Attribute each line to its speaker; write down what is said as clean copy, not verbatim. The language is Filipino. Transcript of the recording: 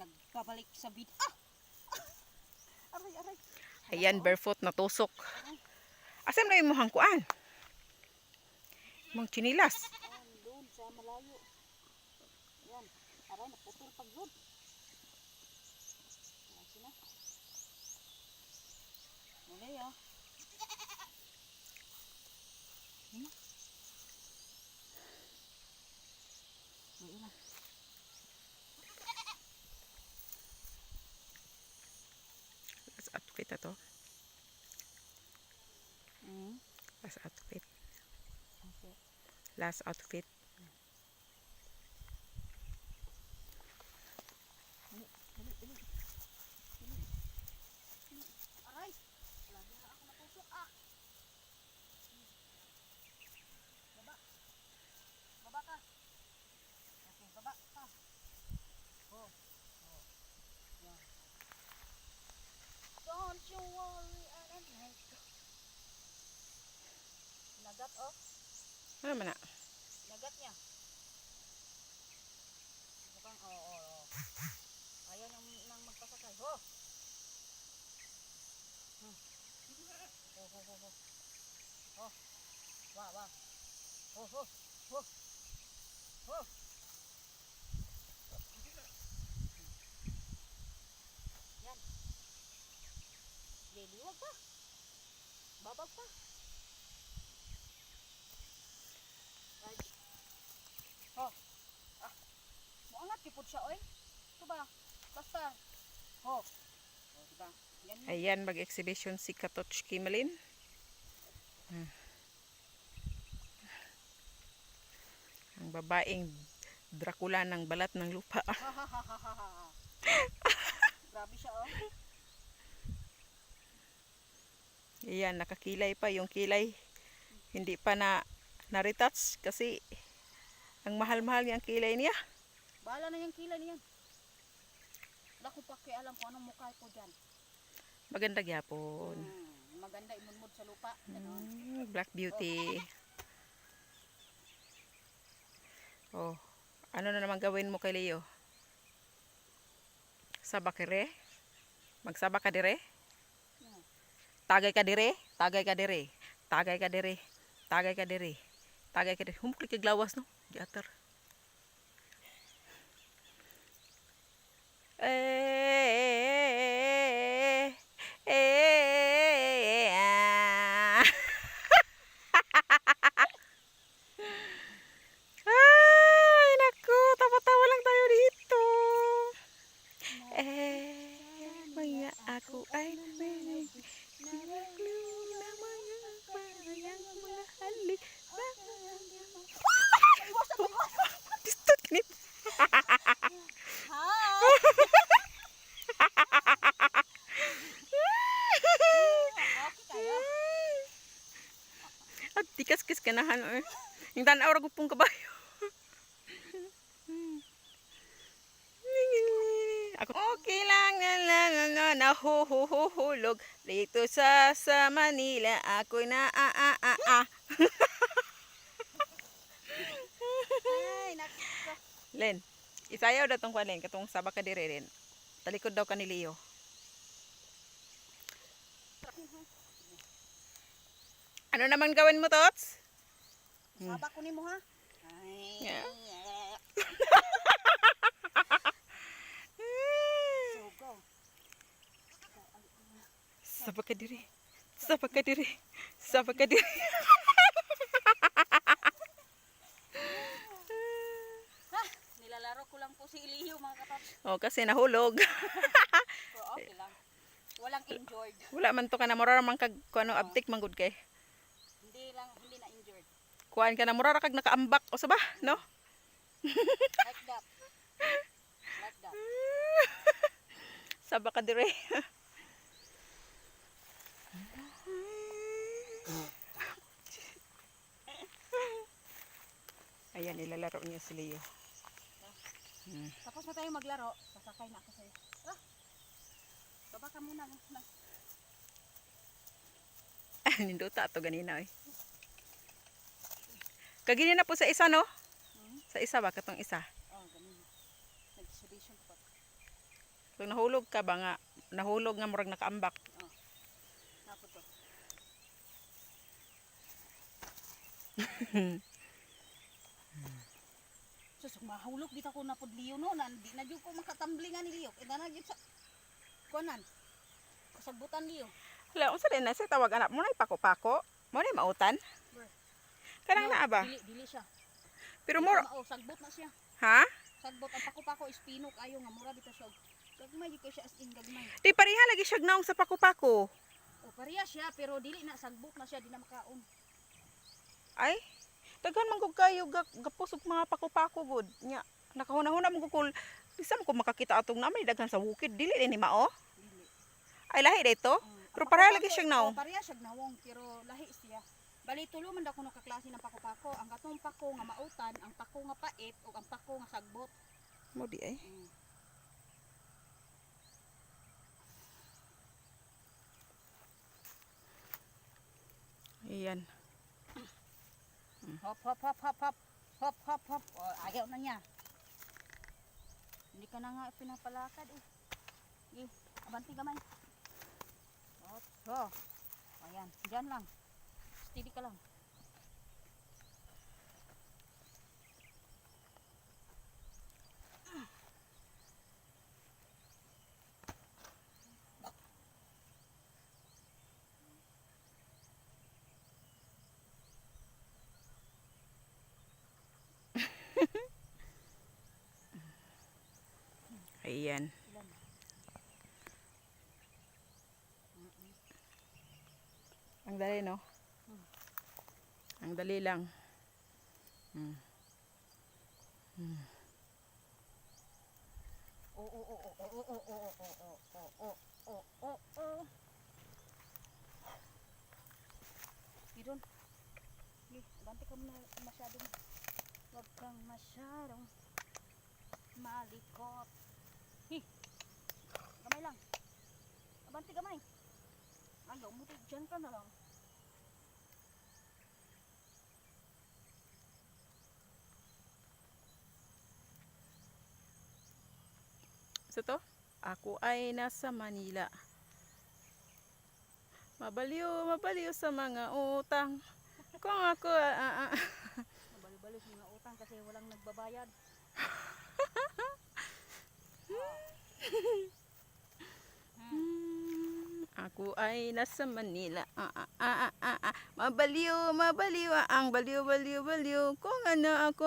Speaker 1: Nagpabalik sa bid. Aray, aray.
Speaker 2: Ayan, barefoot na tusok. Asam na yung muhang kuan? Mong chinilas.
Speaker 1: Doon sa malayo. Yan. Aray, naputol pag doon. Ayan na. Muli ah. Muli na.
Speaker 2: Last outfit na to.
Speaker 1: Mm.
Speaker 2: Last outfit.
Speaker 1: Okay.
Speaker 2: Last outfit.
Speaker 1: Aray! Lagi na ako natusok. Baba. Baba ka. Okay, baba ka. Oh. Oh. Yan. Don't you worry, I am like you. Nagat oh.
Speaker 2: Ano man na?
Speaker 1: Nagat niya. Mukhang oh. Ayaw nang magpasakay. Ho! Ho. Wa. Ho. Yan. Liliwag pa. Babag pa. Right. Ho. Muangat kipod siya oy. Ito ba? Basta. Ho. Oh, diba? Ganyan.
Speaker 2: Ayan, mag-exhibition si Katoch Kimalin. Ang babaeng Dracula ng balat ng lupa.
Speaker 1: Grabe siya oh.
Speaker 2: Ayan, nakakilay pa yung kilay. Hindi pa na-retouch kasi ang mahal-mahal niyang kilay niya.
Speaker 1: Bahala na yung kilay niyan. Wala ko pakialam kung anong mukha ko dyan.
Speaker 2: Maganda gyapon.
Speaker 1: Maganda imunmod sa lupa.
Speaker 2: Black Beauty. Oh, ano na naman gawin mo kay Leo? Sabak dire? Magsabak ka dire? Tagay ka dire? Tagay ka dire? Tagay ka dire? Tagay ka dire? Tagay ka dire? Humukli kay glawas no? Giatar. Ay, naku, tawa-tawa lang tayo dito. Maya ako ay distot kinit. At tikas-kis kanahan eh. Yung tanaw ra gupong kabayo. Ako okay lang na nahuhulog dito sa Manila. Ako na
Speaker 1: Ay, nakita.
Speaker 2: Len, isayaw daw tong Len katong sabak ka dire rin. Talikod daw ka ni Leo. Ano naman gawin mo, Tots?
Speaker 1: Sabak ko ni mo ha. Ay.
Speaker 2: Yeah.
Speaker 1: Sugo.
Speaker 2: Sabak ka dire. Sabak ka dire. Sabak ka dire.
Speaker 1: Nilalaro ko lang po si Iliyo mga kapatid.
Speaker 2: Oh, kasi nahulog.
Speaker 1: Pero okay lang. Walang injured.
Speaker 2: Wala man to ka na mura man kag kuno abtik manggod kay.
Speaker 1: Hindi na injured.
Speaker 2: Kuan ka na mura kag nakaambak o sa ba, no?
Speaker 1: Like that. Like that.
Speaker 2: Sabak ka dire. Ayan, ilalaro niya si Leo.
Speaker 1: Tapos na tayo maglaro. Sasakay na ako sa'yo. Tara. Baba ka muna.
Speaker 2: Ninduta to ganina eh. Kagini na po sa isa no? Sa isa ba katong isa?
Speaker 1: Oh, ganun. Nag-exhibition pa.
Speaker 2: Kung nahulog ka ba nga, nahulog nga murag nakaambak.
Speaker 1: Napo to. Sus, mahulog dito ko na liyo no. Di na dyan ko makatamblingan ni liyo. Ina na dyan sa... Kuanan. Kasagbutan liyo.
Speaker 2: Hala, unsa din na siya tawag anak mo na ipako-pako? Mo na mautan? Kanang naa ba?
Speaker 1: Dili siya.
Speaker 2: Pero more,
Speaker 1: Sagbot na siya.
Speaker 2: ha?
Speaker 1: Sagbot ang pako-pako is pinok ayo nga mura bitaw siya. Gagmay di ko siya as in gagmay.
Speaker 2: Di pareha lagi siya gnaong sa pako-pako.
Speaker 1: O pareha siya pero dili na sagbot na siya di na makaon.
Speaker 2: Ay, daghan man kog kayo gapos og mga pako-pako gud. Nya, nakahuna-huna man kog bisa man ko makakita atong namay daghan sa bukid dili ni mao.
Speaker 1: Dili.
Speaker 2: Ay lahi dito. Pero pareha lagi siya gnaong.
Speaker 1: Pareha siya gnawong pero lahi siya. Bali tulo man daw kuno ka klase ng pako-pako. Ang katong pako nga mautan, ang pako nga pait ug ang pako nga sagbot.
Speaker 2: Mo di ay. Ayan.
Speaker 1: Hop hop hop hop hop. Hop hop hop. O, ayaw na niya. Hindi ka na nga pinapalakad eh. Abanti gamay. Hop. So. Ayan, diyan lang. Steady ka lang.
Speaker 2: Ayan.
Speaker 1: Ilan?
Speaker 2: Ang dali no? Ang dali lang.
Speaker 1: Idon. Abanti ka muna masyadong. Huwag kang masyadong malikot. Gamay lang. Abanti gamay. Ayaw mo dyan ka na lang.
Speaker 2: Sa to? Ako ay nasa Manila. Mabaliw sa mga utang. Kung ako
Speaker 1: Mabali-bali sa mga utang kasi walang nagbabayad.
Speaker 2: Ako ay nasa Manila. Mabaliw ang baliw. Kung ano ako